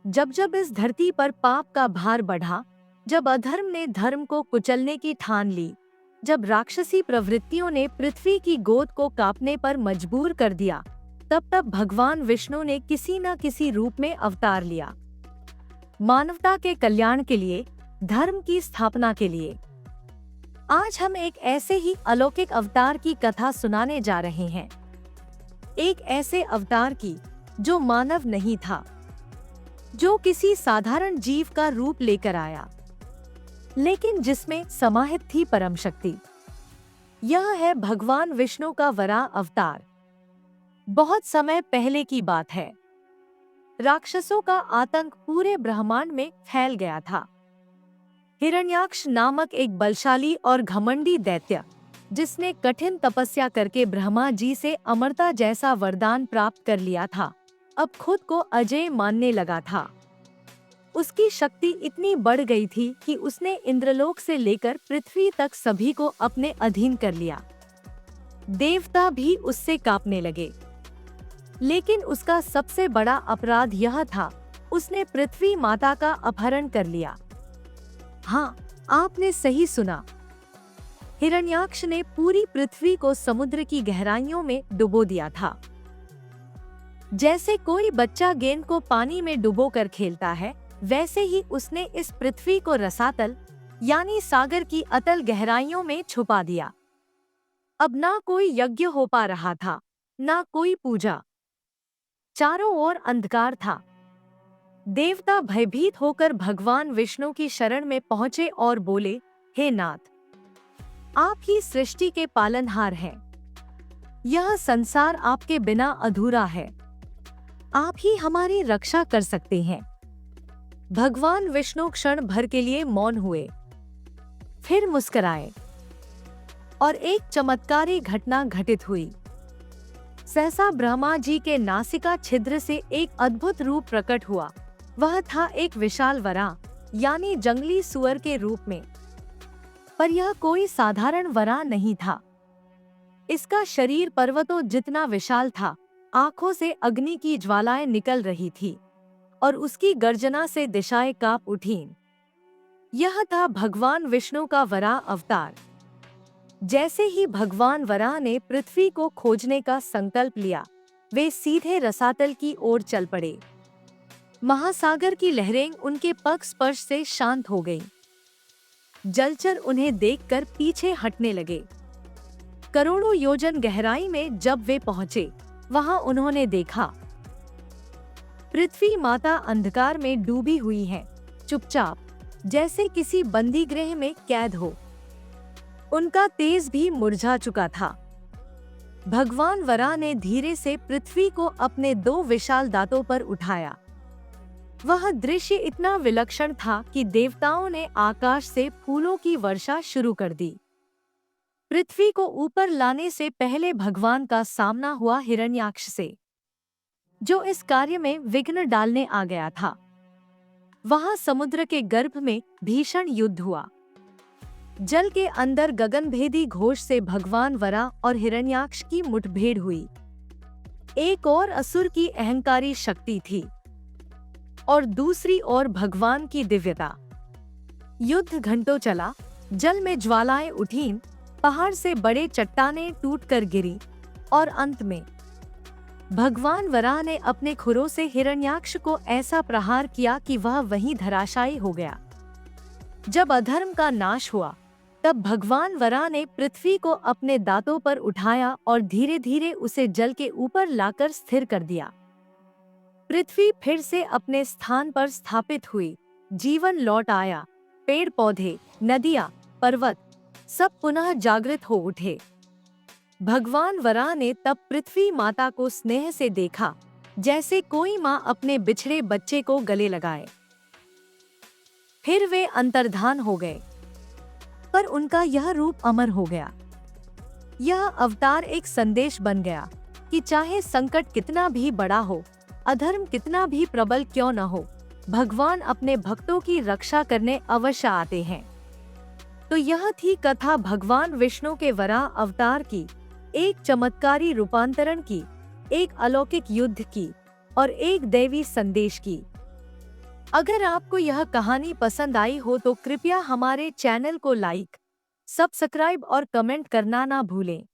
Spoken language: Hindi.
जब जब इस धरती पर पाप का भार बढ़ा, जब अधर्म ने धर्म को कुचलने की ठान ली, जब राक्षसी प्रवृत्तियों ने पृथ्वी की गोद को कांपने पर मजबूर कर दिया, तब तब भगवान विष्णु ने किसी न किसी रूप में अवतार लिया। मानवता के कल्याण के लिए, धर्म की स्थापना के लिए। आज हम एक ऐसे ही अलौकिक अवतार की कथा सुनाने जा रहे हैं। एक ऐसे अवतार की जो मानव नहीं था, जो किसी साधारण जीव का रूप लेकर आया, लेकिन जिसमें समाहित थी परम शक्ति। यह है भगवान विष्णु का वराह अवतार। बहुत समय पहले की बात है। राक्षसों का आतंक पूरे ब्रह्मांड में फैल गया था। हिरण्याक्ष नामक एक बलशाली और घमंडी दैत्य, जिसने कठिन तपस्या करके ब्रह्मा जी से अमरता जैसा वरदान प्राप्त कर लिया था, अब खुद को अजेय मानने लगा था। उसकी शक्ति इतनी बढ़ गई थी कि उसने इंद्रलोक से लेकर पृथ्वी तक सभी को अपने अधीन कर लिया। देवता भी उससे कांपने लगे। लेकिन उसका सबसे बड़ा अपराध यह था, उसने पृथ्वी माता का अपहरण कर लिया। हाँ, आपने सही सुना। हिरण्याक्ष ने पूरी पृथ्वी को समुद्र की गहराइयों में डुबो दिया था। जैसे कोई बच्चा गेंद को पानी में डुबोकर खेलता है, वैसे ही उसने इस पृथ्वी को रसातल यानी सागर की अतल गहराइयों में छुपा दिया। अब ना कोई यज्ञ हो पा रहा था, ना कोई पूजा। चारों ओर अंधकार था। देवता भयभीत होकर भगवान विष्णु की शरण में पहुंचे और बोले, हे नाथ, आप ही सृष्टि के पालनहार हैं। यह संसार आपके बिना अधूरा है। आप ही हमारी रक्षा कर सकते हैं। भगवान विष्णु क्षण भर के लिए मौन हुए, फिर मुस्कुराए और एक चमत्कारी घटना घटित हुई। सहसा ब्रह्मा जी के नासिका छिद्र से एक अद्भुत रूप प्रकट हुआ। वह था एक विशाल वराह यानी जंगली सुअर के रूप में। पर यह कोई साधारण वराह नहीं था। इसका शरीर पर्वतों जितना विशाल था, आंखों से अग्नि की ज्वालाएं निकल रही थी और उसकी गर्जना से दिशाएं कांप उठीं। यह था भगवान विष्णु का वराह अवतार। जैसे ही भगवान वराह ने पृथ्वी को खोजने का संकल्प लिया, वे सीधे रसातल की ओर चल पड़े। महासागर की लहरें उनके पग स्पर्श से शांत हो गईं। जलचर उन्हें देखकर पीछे हटने लगे। करोड़ों योजन गहराई में जब वे पहुंचे, वहां उन्होंने देखा पृथ्वी माता अंधकार में डूबी हुई है, चुपचाप, जैसे किसी बंदी गृह में कैद हो। उनका तेज भी मुरझा चुका था। भगवान वराह ने धीरे से पृथ्वी को अपने दो विशाल दांतों पर उठाया। वह दृश्य इतना विलक्षण था कि देवताओं ने आकाश से फूलों की वर्षा शुरू कर दी। पृथ्वी को ऊपर लाने से पहले भगवान का सामना हुआ हिरण्याक्ष से, जो इस कार्य में विघ्न डालने आ गया था। वहां समुद्र के गर्भ में भीषण युद्ध हुआ। जल के अंदर गगनभेदी घोष से भगवान वराह और हिरण्याक्ष की मुठभेड़ हुई। एक और असुर की अहंकारी शक्ति थी और दूसरी ओर भगवान की दिव्यता। युद्ध घंटों चला। जल में ज्वालाएं उठीं, पहाड़ से बड़े चट्टानें टूटकर गिरी और अंत में भगवान वराह ने अपने खुरों से हिरण्याक्ष को ऐसा प्रहार किया कि वह वहीं धराशायी हो गया। जब अधर्म का नाश हुआ, तब भगवान वराह ने पृथ्वी को अपने दांतों पर उठाया और धीरे धीरे उसे जल के ऊपर लाकर स्थिर कर दिया। पृथ्वी फिर से अपने स्थान पर स्थापित हुई। जीवन लौट आया। पेड़ पौधे, नदियां, पर्वत सब पुनः जागृत हो उठे। भगवान वराह ने तब पृथ्वी माता को स्नेह से देखा, जैसे कोई माँ अपने बिछड़े बच्चे को गले लगाए। फिर वे अंतर्धान हो गए, पर उनका यह रूप अमर हो गया। यह अवतार एक संदेश बन गया कि चाहे संकट कितना भी बड़ा हो, अधर्म कितना भी प्रबल क्यों न हो, भगवान अपने भक्तों की रक्षा करने अवश्य आते हैं। तो यह थी कथा भगवान विष्णु के वराह अवतार की, एक चमत्कारी रूपांतरण की, एक अलौकिक युद्ध की और एक दैवी संदेश की। अगर आपको यह कहानी पसंद आई हो तो कृपया हमारे चैनल को लाइक, सब्सक्राइब और कमेंट करना ना भूलें।